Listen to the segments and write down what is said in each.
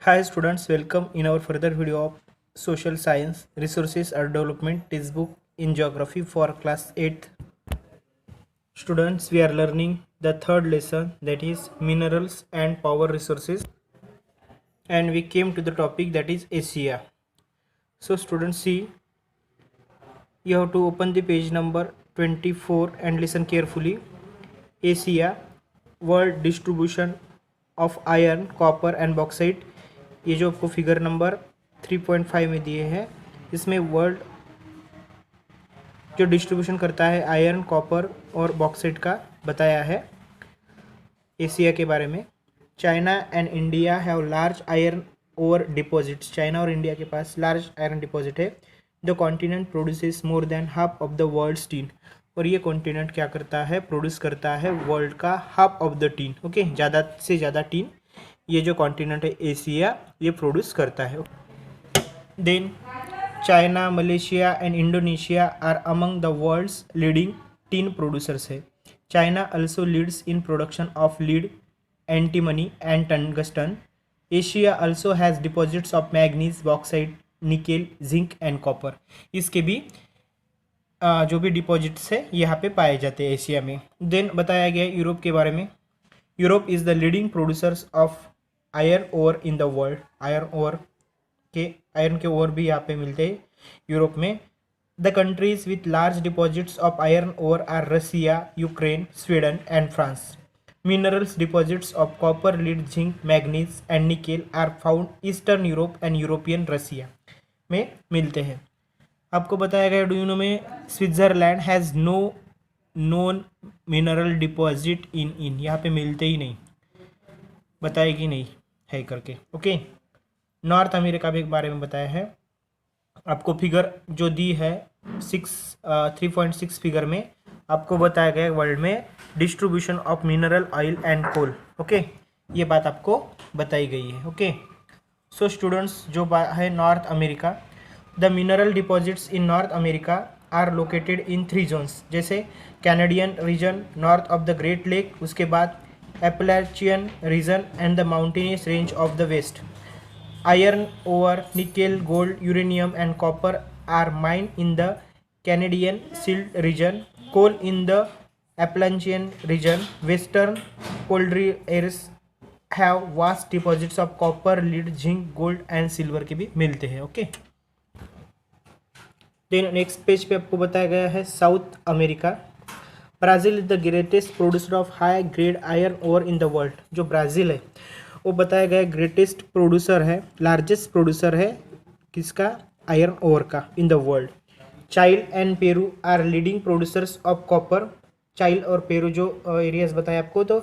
Hi students, welcome in our further video of Social Science Resources and Development textbook in Geography for class 8th. Students, we are learning the third lesson, that is Minerals and Power Resources, and we came to the topic that is Asia. So students, see, you have to open the page number 24 and listen carefully. Asia, world distribution of iron, copper and bauxite. ये जो आपको figure number 3.5 में दिए हैं, इसमें world जो distribution करता है आयरन, कॉपर और बॉक्साइट का बताया है एशिया के बारे में. China and India have large iron ore deposits. China और इंडिया के पास लार्ज आयरन डिपॉजिट है. The continent produces more than half of the world's tin. और ये कॉन्टिनेंट क्या करता है, प्रोड्यूस करता है वर्ल्ड का half of the tin. Okay, ज़्यादा से ज़्यादा टीन ये जो कॉन्टिनेंट है एशिया ये प्रोड्यूस करता है. Then China, Malaysia and Indonesia are among the world's leading tin producers है. China also leads in production of lead, antimony and tungsten. Asia also has deposits of manganese, bauxite, nickel, zinc and copper. इसके भी जो भी deposits है यहाँ पे पाए जाते हैं एशिया में. देन बताया गया यूरोप के बारे में. Europe is the leading producers of iron ore in the world. Iron के ओर भी यहाँ पे मिलते हैं यूरोप में. The countries with large deposits of iron ore are Russia, Ukraine, Sweden and France. Minerals deposits of copper, lead, zinc, manganese and nickel are found Eastern Europe and European Russia में मिलते हैं. आपको बताया गया डू में Switzerland has no known mineral deposit in यहाँ पे मिलते ही नहीं, बताएगी नहीं है करके. ओके, नॉर्थ अमेरिका के बारे में बताया है. आपको फिगर जो दी है 3.6 फिगर में आपको बताया गया वर्ल्ड में distribution of mineral oil and coal. Okay, ये बात आपको बताई गई है. ओके, सो स्टूडेंट्स जो है North America, the mineral deposits in North America are located in 3 zones. जैसे Canadian region north of the Great Lake, उसके बाद Appalachian region and the mountainous range of the west. Iron ore, nickel, gold, uranium and copper are mined in the Canadian Shield region. Coal in the Appalachian region. Western polar areas have vast deposits of copper, lead, zinc, gold and silver के भी मिलते हैं. Okay, then next page पे आपको बताया गया है South America. Brazil is the greatest producer of high grade iron ore in the world. जो ब्राज़ील है वो बताया गया ग्रेटेस्ट प्रोड्यूसर है, लार्जेस्ट प्रोड्यूसर है किसका, आयरन ओर का in the world. Chile and Peru are leading producers of copper. Chile और पेरू जो एरियाज बताए आपको, तो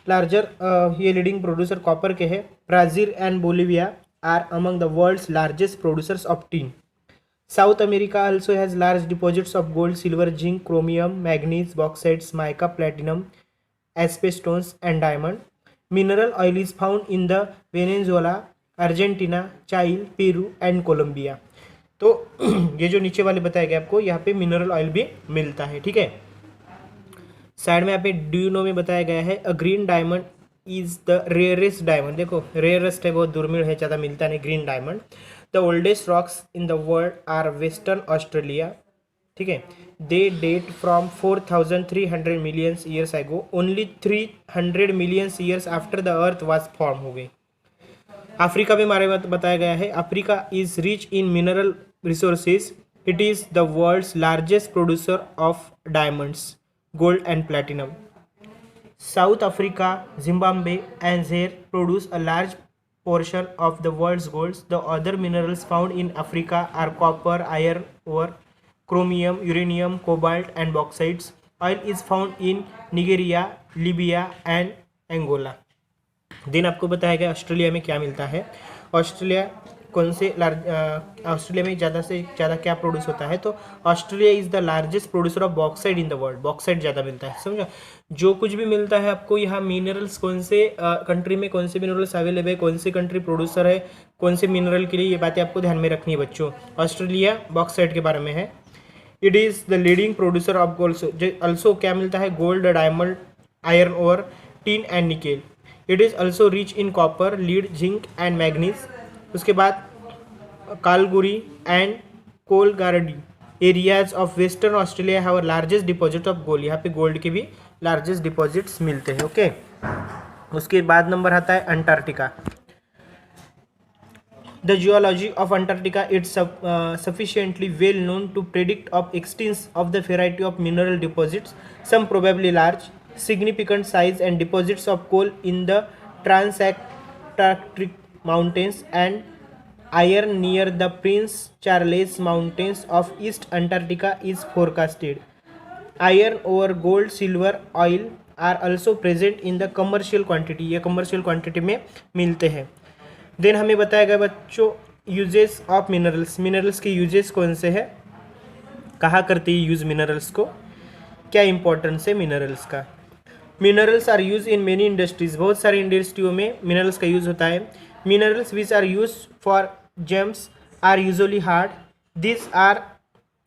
लार्जर ये लीडिंग प्रोड्यूसर कॉपर के हैं. Brazil and Bolivia are among the world's largest producers of tin. South America also has large deposits of gold, silver, zinc, chromium, manganese, bauxites, mica, platinum, asbestos and diamond. Mineral oil is found in the Venezuela, Argentina, Chile, Peru and Colombia. तो ये जो नीचे वाले बताया गया आपको, यहाँ पे मिनरल ऑयल भी मिलता है. ठीक है, साइड में यहाँ पे ड्यूनो में बताया गया है a green diamond is the rarest diamond. देखो रेयरेस्ट है, बहुत दुर्मिल है, ज़्यादा मिलता नहीं green diamond. The oldest rocks in the world are Western Australia. ठीक है, they date from 4,300 millions years ago. Only 300 millions years after the earth was form हो गई. अफ्रीका में बारे में बताया गया है Africa is rich in mineral resources. It is the world's largest producer of diamonds, gold and platinum. South Africa, Zimbabwe and Zaire produce a large portion of the world's golds. The other minerals found in Africa are copper, iron ore, chromium, uranium, cobalt and bauxites. Oil is found in Nigeria, Libya and Angola. दिन आपको बताया गया Australia में क्या मिलता है. Australia कौन से ऑस्ट्रेलिया में ज़्यादा से ज़्यादा क्या प्रोड्यूस होता है, तो Australia is the largest producer of bauxite in the world. Bauxite ज़्यादा मिलता है, समझा. जो कुछ भी मिलता है आपको यहाँ मिनरल्स कौन से कंट्री में कौन से मिनरल्स अवेलेबल है, कौन सी कंट्री प्रोड्यूसर है कौन से मिनरल के लिए, ये बातें आपको ध्यान में रखनी है बच्चों. ऑस्ट्रेलिया बॉक्साइट के बारे में है. It is the leading producer of gold. Also क्या मिलता है, gold, diamond, iron ore, tin and nickel. It is also rich in copper, lead, zinc and manganese. उसके बाद Kalgoorlie and Coolgardie areas of Western Australia have largest deposit of gold. यहाँ पे gold के भी largest deposits मिलते हैं। Okay, उसके बाद नंबर आता है Antarctica. The geology of Antarctica is sufficiently well known to predict of extents of the variety of mineral deposits, some probably large, significant size and deposits of coal in the Transantarctic Mountains and iron near the Prince Charles Mountains of East Antarctica is forecasted. Iron ore, gold, silver, oil are also present in the commercial quantity। ये commercial quantity में मिलते हैं। Then हमें बताया गया बच्चों uses of minerals. Minerals के uses कौन से हैं, कहाँ करते हैं यूज़ मिनरल्स को, क्या इंपॉर्टेंस है मिनरल्स का। Minerals are use in many industries, बहुत सारी इंडस्ट्रियों में मिनरल्स का यूज़ होता है। Minerals which are use for gems are usually hard, this are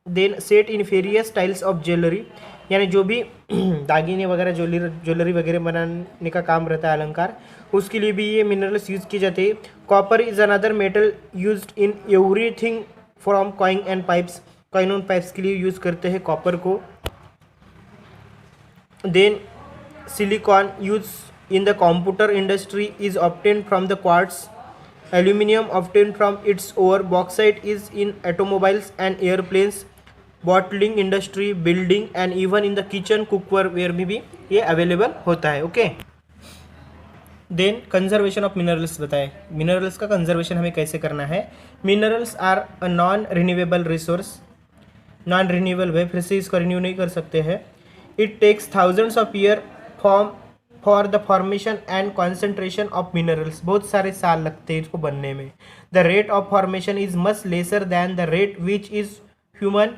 then set in various styles of jewellery, यानी जो भी दागिने वगैरह ज्वेलरी वगैरह बनाने का काम रहता है, अलंकार, उसके लिए भी ये मिनरल्स यूज़ किए जाते हैं। Copper is another metal used in everything from coin and pipes, coin and pipes के लिए यूज़ करते हैं कॉपर को। Then silicon use in the computer industry is obtained from the quartz, aluminium obtained from its ore, bauxite is in automobiles and airplanes, bottling industry, building and even in the kitchen cookware ware में भी ये available होता है। Okay, then conservation of minerals बताए, minerals का conservation हमें कैसे करना है। Minerals are a non renewable resource, non renewable है, फिर से इसको रिन्यू नहीं कर सकते हैं। It takes thousands of year for the formation and concentration of minerals, बहुत सारे साल लगते हैं इसको बनने में। The rate of formation is much lesser than the rate which is human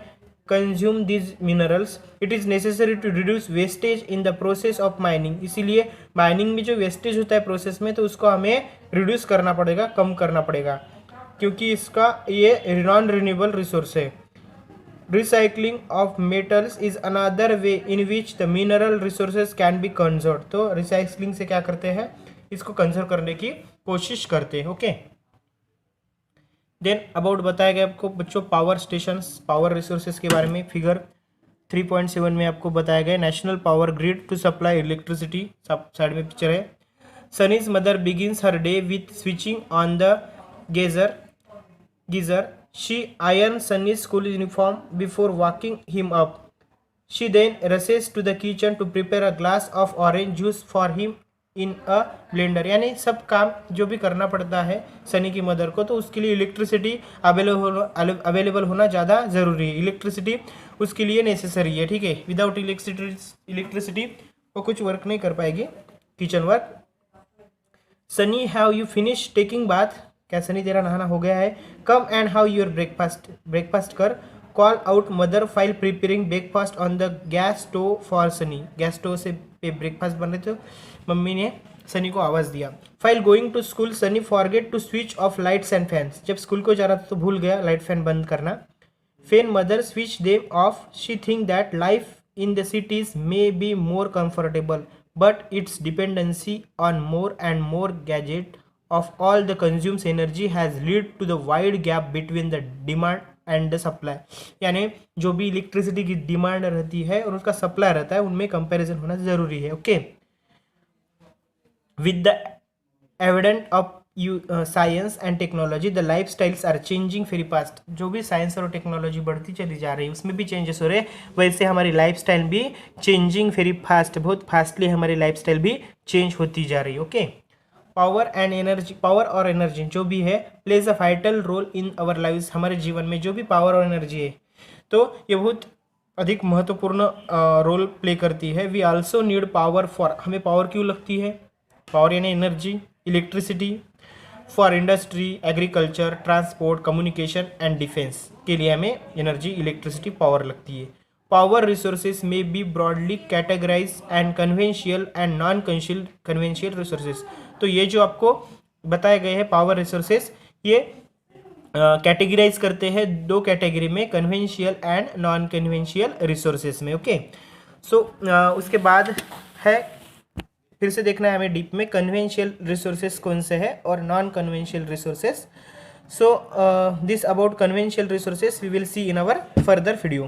consume these minerals. It is necessary to reduce wastage in the process of mining। इसीलिए mining में जो वेस्टेज होता है प्रोसेस में, तो उसको हमें रिड्यूस करना पड़ेगा, कम करना पड़ेगा, क्योंकि इसका ये नॉन रिन्यूएबल रिसोर्स है। Recycling of metals is another way in which the mineral resources can be conserve. तो रिसाइकलिंग से क्या करते हैं, इसको कंजर्व करने की कोशिश करते हैं। ओके, देन अबाउट बताया गया आपको बच्चों पावर स्टेशंस, पावर रिसोर्सेज के बारे में। फिगर 3.7 में आपको बताया गया national power grid to supply electricity, सब साइड में पिक्चर है। Sunny's mother begins her day with switching on the geyser, she iron Sunny's school uniform before walking him up, she then rushes to the kitchen to prepare a glass of orange juice for him in a blender. यानी सब काम जो भी करना पड़ता है सनी की mother को, तो उसके लिए इलेक्ट्रिसिटी अवेलेबल होना ज़्यादा ज़रूरी है। इलेक्ट्रिसिटी उसके लिए नेसेसरी है, ठीक है। विदाउट इलेक्ट्रिसिटी वो कुछ वर्क नहीं कर पाएगी, kitchen work. Sunny have you finish taking bath, क्या सनी तेरा नहाना हो गया है। Come and have your breakfast, breakfast कर। Call out mother while preparing breakfast on the gas stove for Sunny, gas stove से पे ब्रेकफास्ट बन रहे थे, मम्मी ने सनी को आवाज़ दिया। While going to school Sunny forget to switch off lights and fans, जब स्कूल को जा रहा था तो भूल गया लाइट फैन बंद करना। Fan mother switch them off, she think that life in the cities may be more comfortable but its dependency on more and more gadget of all the consumes energy has lead to the wide gap between the demand and the supply. यानी जो भी electricity की demand रहती है और उसका supply रहता है, उनमें कंपैरिजन होना जरूरी है। Okay, with the evident of science and technology the life styles are changing very fast. जो भी साइंस और टेक्नोलॉजी बढ़ती चली जा रही है उसमें भी चेंजेस हो रहे हैं, वैसे हमारी लाइफ स्टाइल भी चेंजिंग वेरी फास्ट, बहुत फास्टली हमारी लाइफ स्टाइल भी चेंज होती जा रही है। Okay, power and energy, power और एनर्जी जो भी है plays a vital role in our lives, हमारे जीवन में जो भी पावर और एनर्जी है तो ये बहुत अधिक महत्वपूर्ण रोल प्ले करती है। We also need power for, हमें पावर क्यों लगती है, पावर यानी energy, electricity for industry, agriculture, transport, communication and defence के लिए हमें एनर्जी, इलेक्ट्रिसिटी, पावर लगती है। पावर रिसोर्सेज में be broadly categorise and conventional and non conventional resources. तो ये जो आपको बताए गए हैं पावर रिसोर्सेज, ये कैटेगराइज करते हैं दो कैटेगरी में, conventional and non conventional resources में। ओके, सो उसके बाद है फिर से देखना है हमें डीप में कन्वेंशियल रिसोर्सेस कौन से हैं और non conventional resources. So this about conventional resources we will see in our further video.